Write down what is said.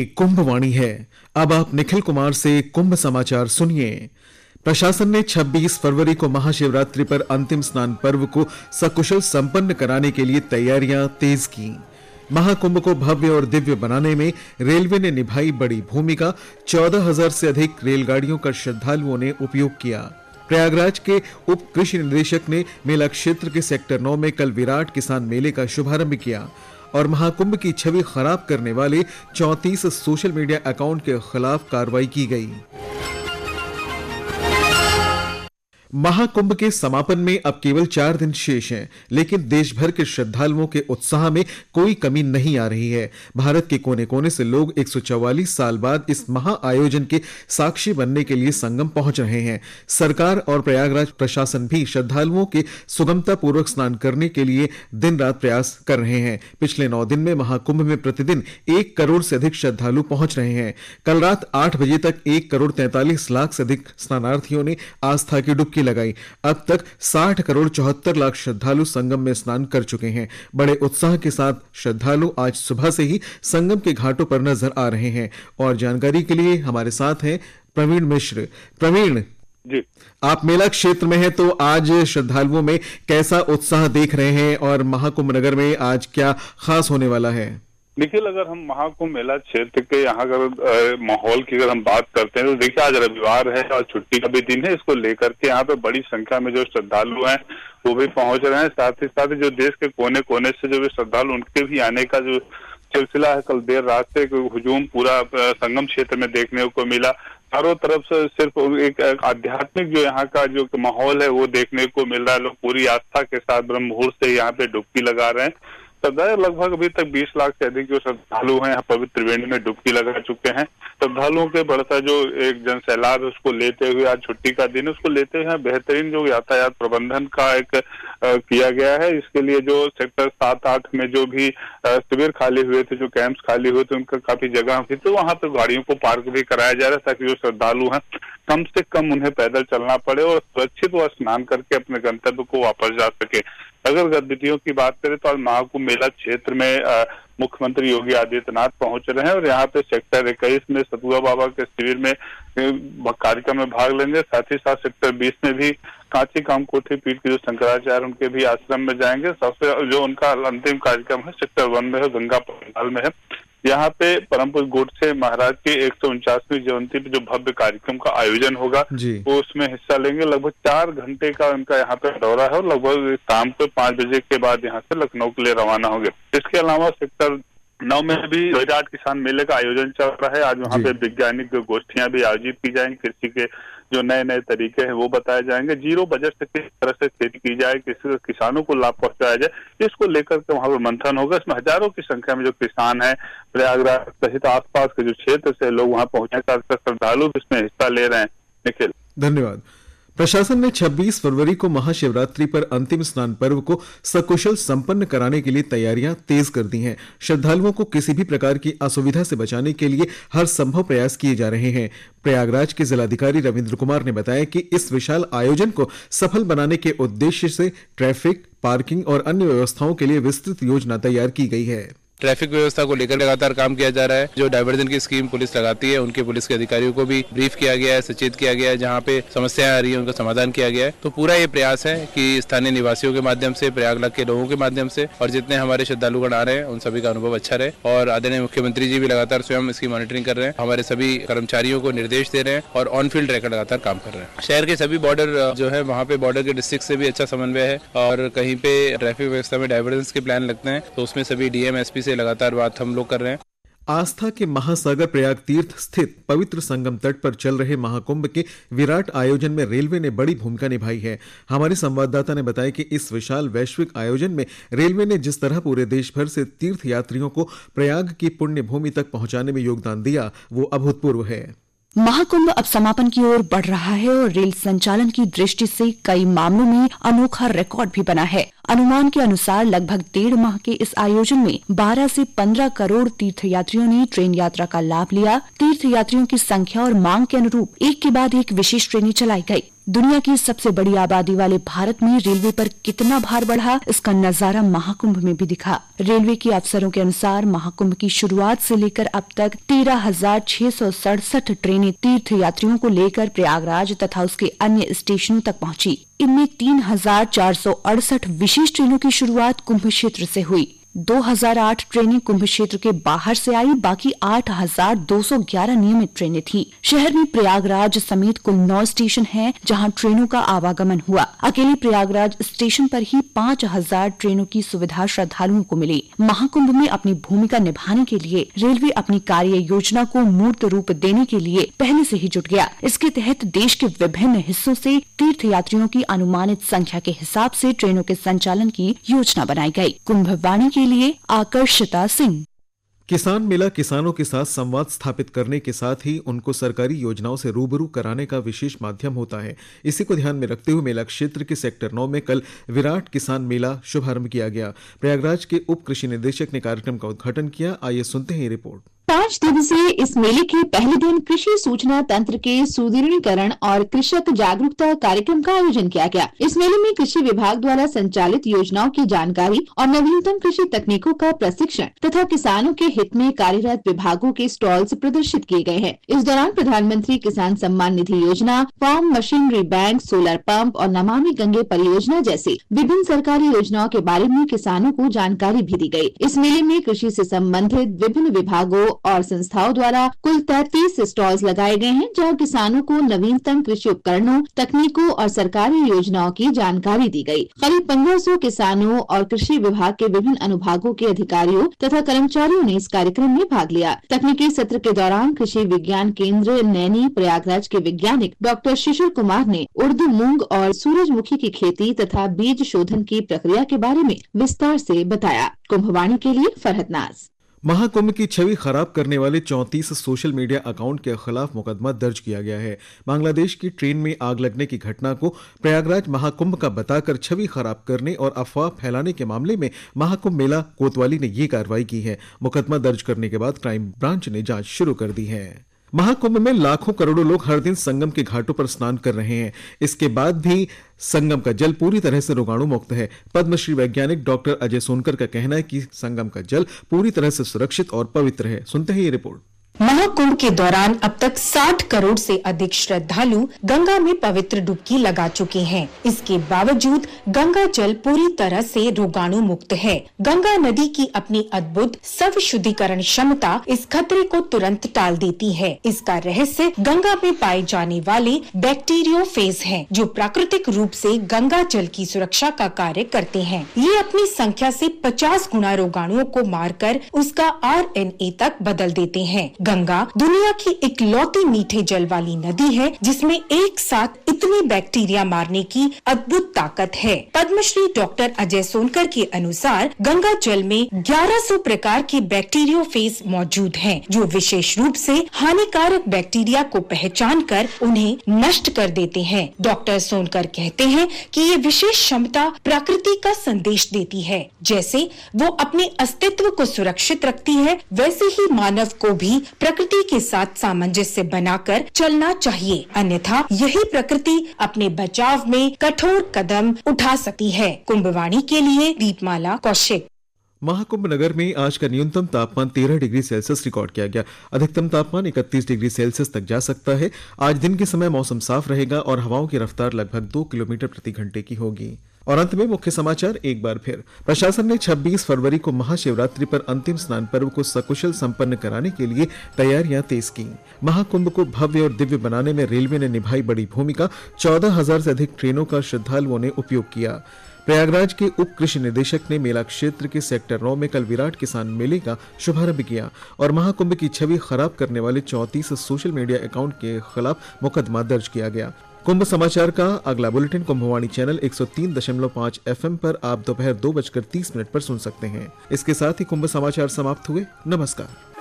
ये कुंभवाणी है। अब आप निखिल कुमार से कुंभ समाचार सुनिए। प्रशासन ने 26 फरवरी को महाशिवरात्रि पर अंतिम स्नान पर्व को सकुशल संपन्न कराने के लिए तैयारियां तेज की। महाकुंभ को भव्य और दिव्य बनाने में रेलवे ने निभाई बड़ी भूमिका। 14,000 से अधिक रेलगाड़ियों का श्रद्धालुओं ने उपयोग किया। प्रयागराज के उप कृषि निदेशक ने मेला क्षेत्र के सेक्टर 9 में कल विराट किसान मेले का शुभारंभ किया और महाकुंभ की छवि खराब करने वाले 34 सोशल मीडिया अकाउंट के खिलाफ कार्रवाई की गई। महाकुंभ के समापन में अब केवल 4 दिन शेष हैं, लेकिन देश भर के श्रद्धालुओं के उत्साह में कोई कमी नहीं आ रही है। भारत के कोने कोने से लोग 144 साल बाद इस महा आयोजन के साक्षी बनने के लिए संगम पहुंच रहे हैं। सरकार और प्रयागराज प्रशासन भी श्रद्धालुओं के सुगमता पूर्वक स्नान करने के लिए दिन रात प्रयास कर रहे हैं। पिछले 9 दिन में महाकुंभ में प्रतिदिन 1 करोड़ से अधिक श्रद्धालु पहुंच रहे हैं। कल रात 8 बजे तक 1 करोड़ 43 लाख से अधिक स्नानार्थियों ने आस्था की डुबकी लगाई। अब तक 60 करोड़ 74 लाख श्रद्धालु संगम में स्नान कर चुके हैं। बड़े उत्साह के साथ श्रद्धालु आज सुबह से ही संगम के घाटों पर नजर आ रहे हैं और जानकारी के लिए हमारे साथ हैं प्रवीण मिश्र। प्रवीण जी, आप मेला क्षेत्र में हैं, तो आज श्रद्धालुओं में कैसा उत्साह देख रहे हैं और महाकुंभ नगर में आज क्या खास होने वाला है? निखिल, अगर हम महाकुंभ मेला क्षेत्र के यहाँ अगर माहौल की अगर हम बात करते हैं तो देखिए आज रविवार है और छुट्टी का भी दिन है। इसको लेकर के यहाँ पे बड़ी संख्या में जो श्रद्धालु हैं वो भी पहुंच रहे हैं। साथ ही जो देश के कोने कोने से जो भी श्रद्धालु उनके भी आने का जो सिलसिला है, कल देर रात से हुजूम पूरा संगम क्षेत्र में देखने को मिला। चारों तरफ से सिर्फ एक आध्यात्मिक जो यहाँ का जो माहौल है वो देखने को मिल रहा है। लोग पूरी आस्था के साथ ब्रह्म मुहूर्त से यहाँ पे डुबकी लगा रहे हैं। लगभग अभी तक 20 लाख से अधिक जो श्रद्धालु हैं पवित्र त्रिवेणी में डुबकी लगा चुके हैं। श्रद्धालुओं के बढ़ता जो एक जन सैलाब है उसको लेते हुए आज छुट्टी का दिन उसको लेते हुए बेहतरीन जो यातायात प्रबंधन का एक किया गया है। इसके लिए जो सेक्टर 7-8 में जो भी शिविर खाली हुए थे, जो कैंप्स खाली हुए थे, उनका काफी जगह थी, तो वहां पर गाड़ियों को पार्क भी कराया जा रहा है ताकि जो श्रद्धालु हैं कम से कम उन्हें पैदल चलना पड़े और सुरक्षित व स्नान करके अपने गंतव्य को वापस जा सके। अगर गतिविधियों की बात करें तो आज महाकुंभ मेला क्षेत्र में मुख्यमंत्री योगी आदित्यनाथ पहुंच रहे हैं और यहाँ पे सेक्टर 21 में सतुआ बाबा के शिविर में कार्यक्रम में भाग लेंगे। साथ ही साथ सेक्टर 20 में भी कांची कामकोठी पीठ के जो शंकराचार्य उनके भी आश्रम में जाएंगे। सबसे जो उनका अंतिम कार्यक्रम है सेक्टर 1 में है, गंगा पंडाल में है। यहाँ पे परम पूज्य गोडसे महाराज की 149वीं जयंती पे जो भव्य कार्यक्रम का आयोजन होगा वो उसमें हिस्सा लेंगे। लगभग 4 घंटे का उनका यहाँ पे दौरा है और लगभग शाम को 5 बजे के बाद यहाँ से लखनऊ के लिए रवाना होंगे। इसके अलावा सेक्टर 9 में भी विराट किसान मेले का आयोजन चल रहा है। आज वहाँ पे वैज्ञानिक गोष्ठियां भी आयोजित की जाएंगी। कृषि के जो नए नए तरीके हैं वो बताए जाएंगे। जीरो बजट से किस तरह से खेती की जाए, किस किसानों को लाभ पहुंचाया जाए, इसको लेकर के वहां पर मंथन होगा। इसमें हजारों की संख्या में जो किसान है प्रयागराज सहित आसपास के जो क्षेत्र से लोग वहां पहुंचने का श्रद्धालु इसमें हिस्सा ले रहे हैं। निखिल, धन्यवाद। प्रशासन ने 26 फरवरी को महाशिवरात्रि पर अंतिम स्नान पर्व को सकुशल संपन्न कराने के लिए तैयारियां तेज कर दी हैं। श्रद्धालुओं को किसी भी प्रकार की असुविधा से बचाने के लिए हर संभव प्रयास किए जा रहे हैं। प्रयागराज के जिलाधिकारी रविंद्र कुमार ने बताया कि इस विशाल आयोजन को सफल बनाने के उद्देश्य से ट्रैफिक, पार्किंग और अन्य व्यवस्थाओं के लिए विस्तृत योजना तैयार की गई है। ट्रैफिक व्यवस्था को लेकर लगातार काम किया जा रहा है। जो डायवर्जन की स्कीम पुलिस लगाती है उनके पुलिस के अधिकारियों को भी ब्रीफ किया गया है, सचेत किया गया है। जहाँ पे समस्याएं आ रही है उनका समाधान किया गया है। तो पूरा ये प्रयास है कि स्थानीय निवासियों के माध्यम से, प्रयागराज के लोगों के माध्यम से और जितने हमारे श्रद्धालुगण आ रहे हैं उन सभी का अनुभव अच्छा रहे। और आदरणीय मुख्यमंत्री जी भी लगातार स्वयं इसकी मॉनिटरिंग कर रहे हैं। हमारे सभी कर्मचारियों को निर्देश दे रहे हैं और ऑन फील्ड रहकर लगातार काम कर रहे हैं। शहर के सभी बॉर्डर जो है वहाँ पे बॉर्डर के डिस्ट्रिक्ट से भी अच्छा समन्वय है और कहीं पे ट्रैफिक व्यवस्था में डायवर्जेंस के प्लान लगते हैं तो उसमें सभी डीएम, एसपी से लगातार बात हम लोग कर रहे हैं। आस्था के महासागर प्रयाग तीर्थ स्थित पवित्र संगम तट पर चल रहे महाकुंभ के विराट आयोजन में रेलवे ने बड़ी भूमिका निभाई है। हमारे संवाददाता ने बताया कि इस विशाल वैश्विक आयोजन में रेलवे ने जिस तरह पूरे देश भर से तीर्थ यात्रियों को प्रयाग की पुण्य भूमि तक पहुंचाने में योगदान दिया वो अभूतपूर्व है। महाकुंभ अब समापन की ओर बढ़ रहा है और रेल संचालन की दृष्टि से कई मामलों में अनोखा रिकॉर्ड भी बना है। अनुमान के अनुसार लगभग 1.5 माह के इस आयोजन में 12 से 15 करोड़ तीर्थयात्रियों ने ट्रेन यात्रा का लाभ लिया। तीर्थयात्रियों की संख्या और मांग के अनुरूप एक के बाद एक विशेष ट्रेनें चलाई गई। दुनिया की सबसे बड़ी आबादी वाले भारत में रेलवे पर कितना भार बढ़ा, इसका नजारा महाकुंभ में भी दिखा। रेलवे के अफसरों के अनुसार महाकुंभ की शुरुआत से लेकर अब तक 13,667 ट्रेनें तीर्थ यात्रियों को लेकर प्रयागराज तथा उसके अन्य स्टेशनों तक पहुंची। इनमें 3,468 विशेष ट्रेनों की शुरुआत कुंभ क्षेत्र से हुई। 2008 ट्रेनें कुंभ क्षेत्र के बाहर से आई, बाकी 8,211 नियमित ट्रेनें थी। शहर में प्रयागराज समेत कुल 9 स्टेशन हैं, जहां ट्रेनों का आवागमन हुआ। अकेले प्रयागराज स्टेशन पर ही 5,000 ट्रेनों की सुविधा श्रद्धालुओं को मिली। महाकुंभ में अपनी भूमिका निभाने के लिए रेलवे अपनी कार्य योजना को मूर्त रूप देने के लिए पहले से ही जुट गया। इसके तहत देश के विभिन्न हिस्सों से तीर्थ यात्रियों की अनुमानित संख्या के हिसाब से ट्रेनों के संचालन की योजना बनाई गई। कुंभवाणी के लिए आकर्षिता सिंह। किसान मेला किसानों के साथ संवाद स्थापित करने के साथ ही उनको सरकारी योजनाओं से रूबरू कराने का विशेष माध्यम होता है। इसी को ध्यान में रखते हुए मेला क्षेत्र के सेक्टर 9 में कल विराट किसान मेला शुभारंभ किया गया। प्रयागराज के उप कृषि निदेशक ने कार्यक्रम का उद्घाटन किया। आइए सुनते हैं रिपोर्ट। 5 दिवसीय इस मेले के पहले दिन कृषि सूचना तंत्र के सुदृढ़ीकरण और कृषक जागरूकता कार्यक्रम का आयोजन किया गया। इस मेले में कृषि विभाग द्वारा संचालित योजनाओं की जानकारी और नवीनतम कृषि तकनीकों का प्रशिक्षण तथा किसानों के हित में कार्यरत विभागों के स्टॉल्स प्रदर्शित किए गए हैं। इस दौरान प्रधानमंत्री किसान Samman Nidhi Yojana, farm machinery bank, solar pump और नमामि गंगे परियोजना जैसी विभिन्न सरकारी योजनाओं के बारे में किसानों को जानकारी भी दी गयी। इस मेले में कृषि से संबंधित विभिन्न विभागों और संस्थाओं द्वारा कुल 33 स्टॉल्स लगाए गए हैं, जहां किसानों को नवीनतम कृषि उपकरणों, तकनीकों और सरकारी योजनाओं की जानकारी दी गई। करीब 1500 किसानों और कृषि विभाग के विभिन्न अनुभागों के अधिकारियों तथा कर्मचारियों ने इस कार्यक्रम में भाग लिया। तकनीकी सत्र के दौरान कृषि विज्ञान केंद्र नैनी प्रयागराज के वैज्ञानिक डॉक्टर शिशिर कुमार ने उर्द, मूंग और सूरजमुखी की खेती तथा बीज शोधन की प्रक्रिया के बारे में विस्तार से बताया। कुंभवाणी के लिए फरहत नाज। महाकुंभ की छवि खराब करने वाले 34 सोशल मीडिया अकाउंट के खिलाफ मुकदमा दर्ज किया गया है। बांग्लादेश की ट्रेन में आग लगने की घटना को प्रयागराज महाकुंभ का बताकर छवि खराब करने और अफवाह फैलाने के मामले में महाकुंभ मेला कोतवाली ने ये कार्रवाई की है। मुकदमा दर्ज करने के बाद क्राइम ब्रांच ने जांच शुरू कर दी है। महाकुंभ में लाखों करोड़ों लोग हर दिन संगम के घाटों पर स्नान कर रहे हैं। इसके बाद भी संगम का जल पूरी तरह से रोगाणु मुक्त है। पद्मश्री वैज्ञानिक डॉक्टर अजय सोनकर का कहना है कि संगम का जल पूरी तरह से सुरक्षित और पवित्र है। सुनते हैं ये रिपोर्ट। महाकुंभ के दौरान अब तक 60 करोड़ से अधिक श्रद्धालु गंगा में पवित्र डुबकी लगा चुके हैं। इसके बावजूद गंगा जल पूरी तरह से रोगाणु मुक्त है। गंगा नदी की अपनी अद्भुत स्व शुद्धिकरण क्षमता इस खतरे को तुरंत टाल देती है। इसका रहस्य गंगा में पाए जाने वाले बैक्टीरियोफेज हैं, जो प्राकृतिक रूप से गंगा जल की सुरक्षा का कार्य करते हैं। ये अपनी संख्या से 50 गुना रोगाणुओं को मारकर उसका RNA तक बदल देते हैं। गंगा दुनिया की इकलौती मीठे जल वाली नदी है, जिसमें एक साथ इतने बैक्टीरिया मारने की अद्भुत ताकत है। पद्मश्री डॉक्टर अजय सोनकर के अनुसार गंगा जल में 1100 प्रकार के बैक्टीरियोफेज मौजूद हैं, जो विशेष रूप से हानिकारक बैक्टीरिया को पहचान कर उन्हें नष्ट कर देते हैं। डॉक्टर सोनकर कहते हैं कि ये विशेष क्षमता प्रकृति का संदेश देती है। जैसे वो अपने अस्तित्व को सुरक्षित रखती है, वैसे ही मानव को भी प्रकृति के साथ सामंजस्य बनाकर चलना चाहिए, अन्यथा यही प्रकृति अपने बचाव में कठोर कदम उठा सकती है। कुंभवाणी के लिए दीपमाला कौशिक। महाकुंभ नगर में आज का न्यूनतम तापमान 13 डिग्री सेल्सियस रिकॉर्ड किया गया। अधिकतम तापमान 31 डिग्री सेल्सियस तक जा सकता है। आज दिन के समय मौसम साफ रहेगा और हवाओं की रफ्तार लगभग 2 किलोमीटर प्रति घंटे की होगी। और अंत में मुख्य समाचार एक बार फिर। प्रशासन ने 26 फरवरी को महाशिवरात्रि पर अंतिम स्नान पर्व को सकुशल संपन्न कराने के लिए तैयारियां तेज की। महाकुंभ को भव्य और दिव्य बनाने में रेलवे ने निभाई बड़ी भूमिका। 14,000 से अधिक ट्रेनों का श्रद्धालुओं ने उपयोग किया। प्रयागराज के उप कृषि निदेशक ने मेला क्षेत्र के सेक्टर 9 में कल विराट किसान मेले का शुभारंभ किया और महाकुंभ की छवि खराब करने वाले 34 सोशल मीडिया अकाउंट के खिलाफ मुकदमा दर्ज किया गया। कुंभ समाचार का अगला बुलेटिन कुंभवाणी चैनल 103.5 FM पर आप दोपहर 2:30 पर सुन सकते हैं। इसके साथ ही कुंभ समाचार समाप्त हुए। नमस्कार।